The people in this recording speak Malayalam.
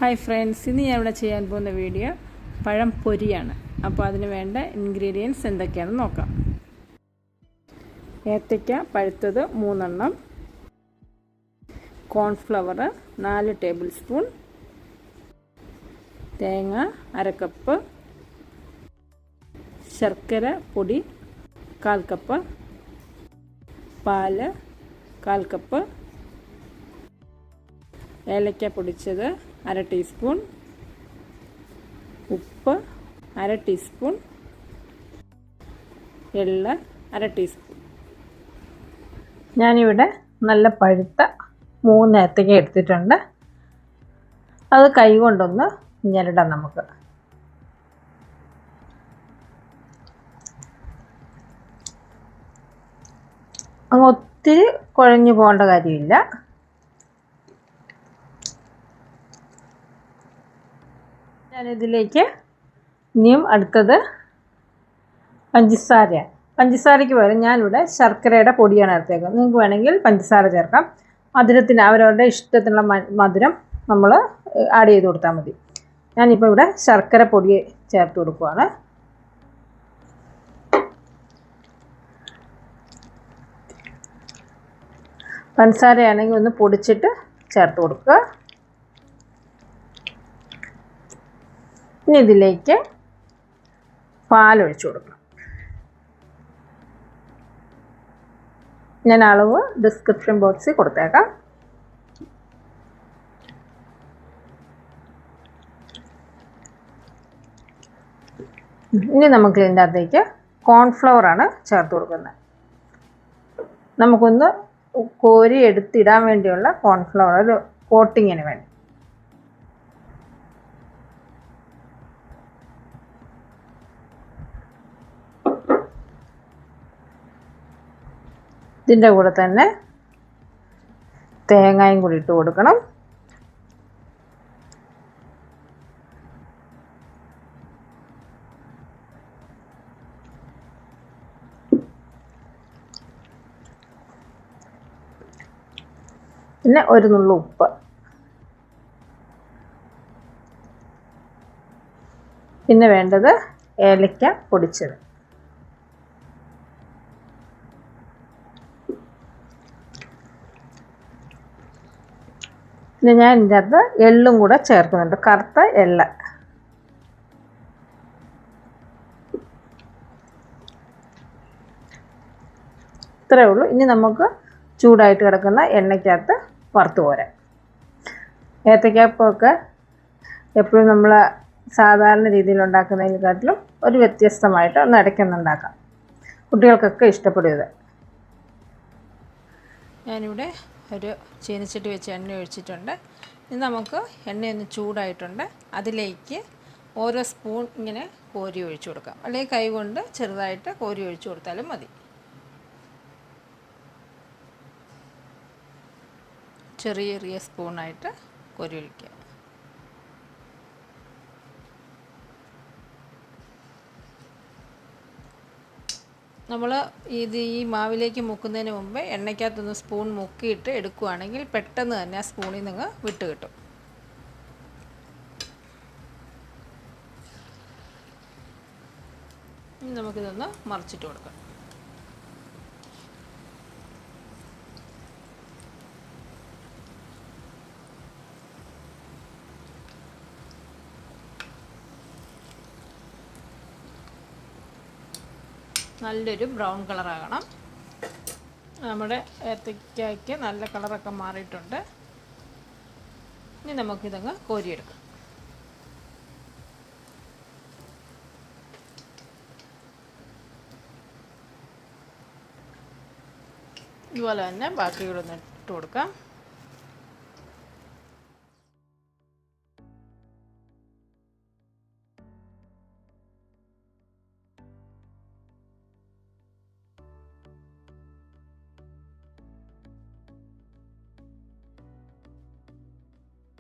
ഹായ് ഫ്രണ്ട്സ്, ഇന്ന് ഞാൻ ഇവിടെ ചെയ്യാൻ പോകുന്ന വീഡിയോ പഴം പൊരിയാണ്. അപ്പോൾ അതിന് വേണ്ട ഇൻഗ്രീഡിയൻസ് എന്തൊക്കെയാണെന്ന് നോക്കാം. ഏത്തയ്ക്ക പഴുത്തത് 3 എണ്ണം, കോൺഫ്ലവർ 4 ടേബിൾ സ്പൂൺ, തേങ്ങ 1/2 കപ്പ്, ശർക്കര പൊടി 1/4 കപ്പ്, പാല് 1/4 കപ്പ്, ഏലക്ക പൊടിച്ചത് 1/2 ടീസ്പൂൺ, ഉപ്പ് 1/2 ടീസ്പൂൺ, എള്ള് 1/2 ടീസ്പൂൺ. ഞാനിവിടെ നല്ല പഴുത്ത 3 ഏത്തയ്ക്ക എടുത്തിട്ടുണ്ട്. അത് കൈ കൊണ്ടൊന്ന് ഞെരടാം. നമുക്ക് അങ്ങ് ഒത്തിരി കുഴഞ്ഞു പോകേണ്ട കാര്യമില്ല. ഞാനിതിലേക്ക് ഇനിയും അടുത്തത് പഞ്ചസാരയ്ക്ക് പകരം ഞാനിവിടെ ശർക്കരയുടെ പൊടിയാണ് എടുത്തേക്കുന്നത്. നിങ്ങൾക്ക് വേണമെങ്കിൽ പഞ്ചസാര ചേർക്കാം. മധുരത്തിന് അവരവരുടെ ഇഷ്ടത്തിനുള്ള മധുരം നമ്മൾ ആഡ് ചെയ്ത് കൊടുത്താൽ മതി. ഞാനിപ്പോൾ ഇവിടെ ശർക്കര പൊടി ചേർത്ത് കൊടുക്കുകയാണ്. പഞ്ചസാരയാണെങ്കിൽ ഒന്ന് പൊടിച്ചിട്ട് ചേർത്ത് കൊടുക്കുക. ഇനി ഇതിലേക്ക് പാലൊഴിച്ച് കൊടുക്കണം. ഞാൻ അളവ് ഡിസ്ക്രിപ്ഷൻ ബോക്സിൽ കൊടുത്തേക്കാം. ഇനി നമുക്ക് ഇതിൻ്റെ അകത്തേക്ക് കോൺഫ്ലവറാണ് ചേർത്ത് കൊടുക്കുന്നത്. നമുക്കൊന്ന് കോരി എടുത്തിടാൻ വേണ്ടിയുള്ള കോൺഫ്ലവർ, ഒരു കോട്ടിങ്ങിന് വേണ്ടി. ഇതിൻ്റെ കൂടെ തന്നെ തേങ്ങയും കൂടി ഇട്ട് കൊടുക്കണം. പിന്നെ ഒരു നുള്ളു ഉപ്പ്. പിന്നെ വേണ്ടത് ഏലക്ക പൊടിച്ചത്. പിന്നെ ഞാൻ ഇതിൻ്റെ അകത്ത് എള്ളും കൂടെ ചേർക്കുന്നുണ്ട്, കറുത്ത എള്ള്. ഇത്രയേ ഉള്ളൂ. ഇനി നമുക്ക് ചൂടായിട്ട് കിടക്കുന്ന എണ്ണയ്ക്കകത്ത് വറുത്ത് പോരാം. ഏത്തയ്ക്കാപ്പമൊക്കെ എപ്പോഴും നമ്മൾ സാധാരണ രീതിയിൽ ഉണ്ടാക്കുന്നതിനെക്കാട്ടിലും ഒരു വ്യത്യസ്തമായിട്ട് ഒന്ന് ഇടയ്ക്കൊന്നുണ്ടാക്കാം. കുട്ടികൾക്കൊക്കെ ഇഷ്ടപ്പെടും ഇത്. ഞാനിവിടെ ഒരു ചീനച്ചട്ടി വെച്ച് എണ്ണ ഒഴിച്ചിട്ടുണ്ട്. ഇനി നമുക്ക് എണ്ണയൊന്ന് ചൂടായിട്ടുണ്ട്. അതിലേക്ക് ഓരോ സ്പൂൺ ഇങ്ങനെ കോരി ഒഴിച്ചു കൊടുക്കാം. അല്ലെങ്കിൽ കൈ കൊണ്ട് ചെറുതായിട്ട് കോരി ഒഴിച്ചു കൊടുത്താലും മതി. ചെറിയ ചെറിയ സ്പൂണായിട്ട് കോരി ഒഴിക്കുക. നമ്മൾ ഈ മാവിലേക്ക് മുക്കുന്നതിന് മുമ്പ് എണ്ണയ്ക്കകത്തൊന്ന് സ്പൂൺ മുക്കിയിട്ട് എടുക്കുകയാണെങ്കിൽ പെട്ടെന്ന് തന്നെ ആ സ്പൂണിൽ നിന്ന് വിട്ട് കിട്ടും. ഇനി നമുക്കിതൊന്ന് മറിച്ചിട്ട് കൊടുക്കാം. നല്ലൊരു ബ്രൗൺ കളറാകണം. നമ്മുടെ ഏത്തയ്ക്കയ്ക്ക് നല്ല കളറൊക്കെ മാറിയിട്ടുണ്ട്. ഇനി നമുക്കിതങ്ങ് കോരിയെടുക്കാം. ഇതുപോലെ തന്നെ ബാക്കികളൊന്ന് ഇട്ട് കൊടുക്കാം.